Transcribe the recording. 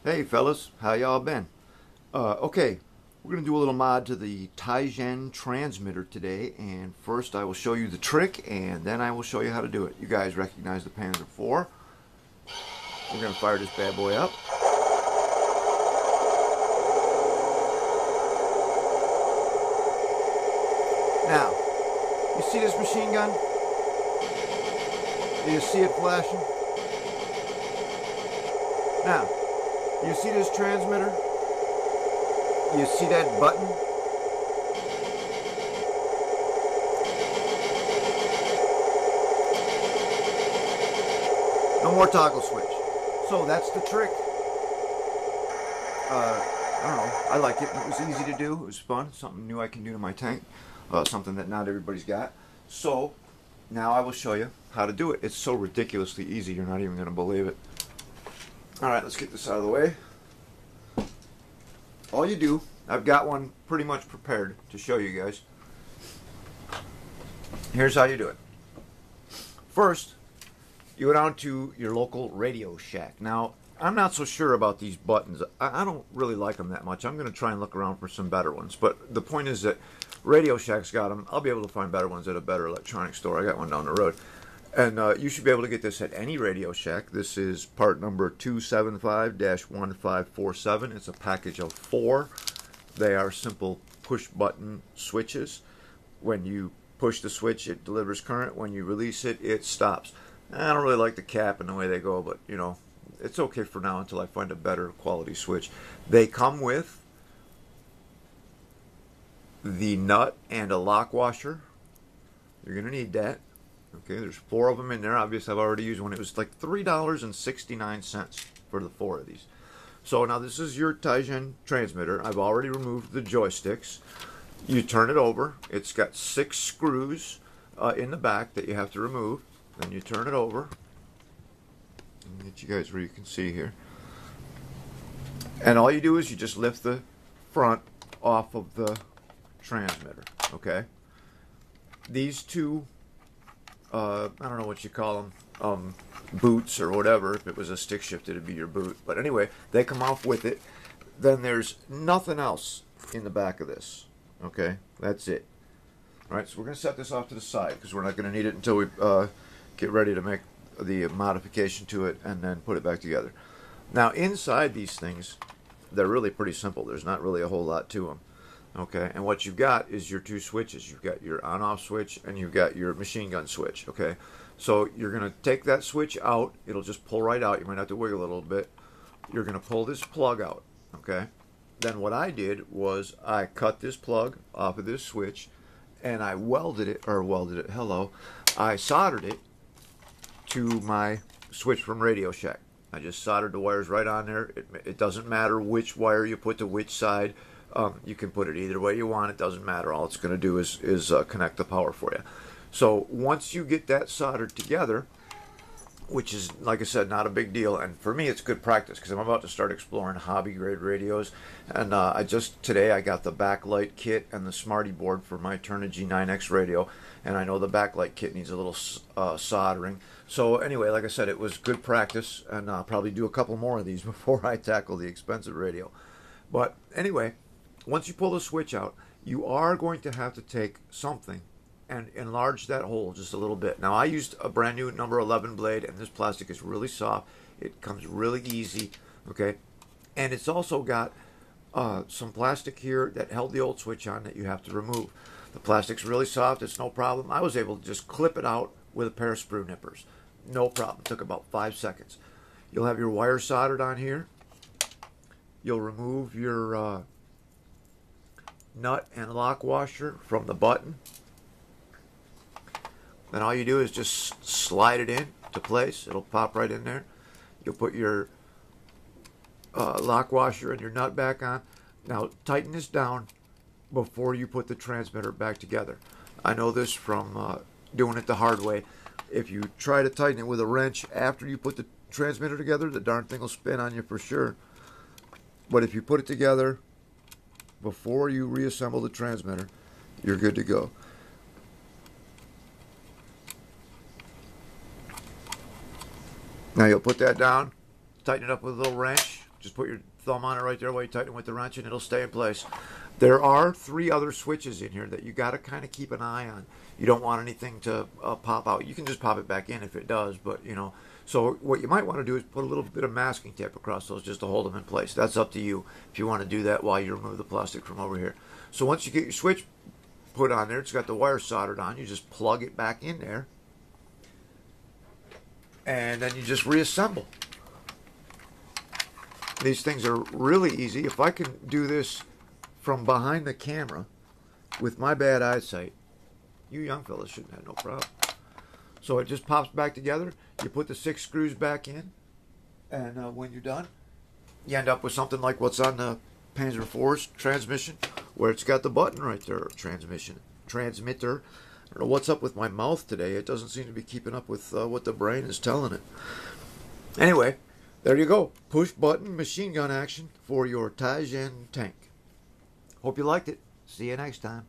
Hey fellas, how y'all been? Okay, we're gonna do a little mod to the Taigen transmitter today, and first I will show you the trick, and then I will show you how to do it. You guys recognize the Panzer IV. We're gonna fire this bad boy up. Now, you see this machine gun? Do you see it flashing? Now, you see this transmitter? You see that button? No more toggle switch. So that's the trick. I don't know. I like it. It was easy to do. It was fun. Something new I can do to my tank. Something that not everybody's got. So now I will show you how to do it. It's so ridiculously easy. You're not even going to believe it. All right, let's get this out of the way. All you do, I've got one pretty much prepared to show you guys. Here's how you do it. First, you go down to your local Radio Shack. Now, I'm not so sure about these buttons. I don't really like them that much. I'm going to try and look around for some better ones. But the point is that Radio Shack's got them. I'll be able to find better ones at a better electronics store. I got one down the road. And you should be able to get this at any Radio Shack. This is part number 275-1547. It's a package of 4. They are simple push-button switches. When you push the switch, it delivers current. When you release it, it stops. I don't really like the cap and the way they go, but, you know, it's okay for now until I find a better quality switch. They come with the nut and a lock washer. You're going to need that. Okay, there's 4 of them in there. Obviously, I've already used one. It was like $3.69 for the 4 of these. So now this is your Taigen transmitter. I've already removed the joysticks. You turn it over. It's got 6 screws in the back that you have to remove. Then you turn it over. Let me get you guys where you can see here. And all you do is you just lift the front off of the transmitter. Okay. These 2 I don't know what you call them, boots or whatever. If it was a stick shift, it'd be your boot. But anyway, they come off with it. Then there's nothing else in the back of this. Okay, that's it. All right, so we're going to set this off to the side because we're not going to need it until we get ready to make the modification to it and then put it back together. Now, inside these things, they're really pretty simple. There's not really a whole lot to them. Okay, and what you've got is your 2 switches. You've got your on-off switch and you've got your machine gun switch. Okay, so you're going to take that switch out. It'll just pull right out. You might have to wiggle a little bit. You're going to pull this plug out. Okay, then what I did was I cut this plug off of this switch and I I soldered it to my switch from Radio Shack. I just soldered the wires right on there. It doesn't matter which wire you put to which side. You can put it either way you want. It doesn't matter. All it's going to do is connect the power for you. So once you get that soldered together, which is, like I said, not a big deal. And for me, it's good practice because I'm about to start exploring hobby grade radios. And today I got the backlight kit and the Smarty board for my Turnigy 9X radio. And I know the backlight kit needs a little soldering. So anyway, like I said, it was good practice. And I'll probably do a couple more of these before I tackle the expensive radio. But anyway, once you pull the switch out, you are going to have to take something and enlarge that hole just a little bit. Now, I used a brand new number 11 blade, and this plastic is really soft. It comes really easy, okay? And it's also got some plastic here that held the old switch on that you have to remove. The plastic's really soft. It's no problem. I was able to just clip it out with a pair of screw nippers. No problem. It took about 5 seconds. You'll have your wire soldered on here. You'll remove your nut and lock washer from the button. Then all you do is just slide it in to place. It'll pop right in there. You'll put your lock washer and your nut back on. Now tighten this down before you put the transmitter back together. I know this from doing it the hard way. If you try to tighten it with a wrench after you put the transmitter together, the darn thing will spin on you for sure. But if you put it together before you reassemble the transmitter, you're good to go. Now you'll put that down, tighten it up with a little wrench, Just put your thumb on it right there while you tighten it with the wrench, and it'll stay in place. There are 3 other switches in here that you got to kind of keep an eye on. You don't want anything to pop out. You can just pop it back in if it does, but you know. So what you might want to do is put a little bit of masking tape across those just to hold them in place. That's up to you if you want to do that while you remove the plastic from over here. So once you get your switch put on there, it's got the wire soldered on. You just plug it back in there, and then you just reassemble. These things are really easy. If I can do this from behind the camera with my bad eyesight, you young fellas shouldn't have no problem. So it just pops back together. You put the 6 screws back in, and when you're done, you end up with something like what's on the Panzer IV's transmission, where it's got the button right there, transmitter. I don't know what's up with my mouth today. It doesn't seem to be keeping up with what the brain is telling it. Anyway, there you go. Push button machine gun action for your Taigen tank. Hope you liked it. See you next time.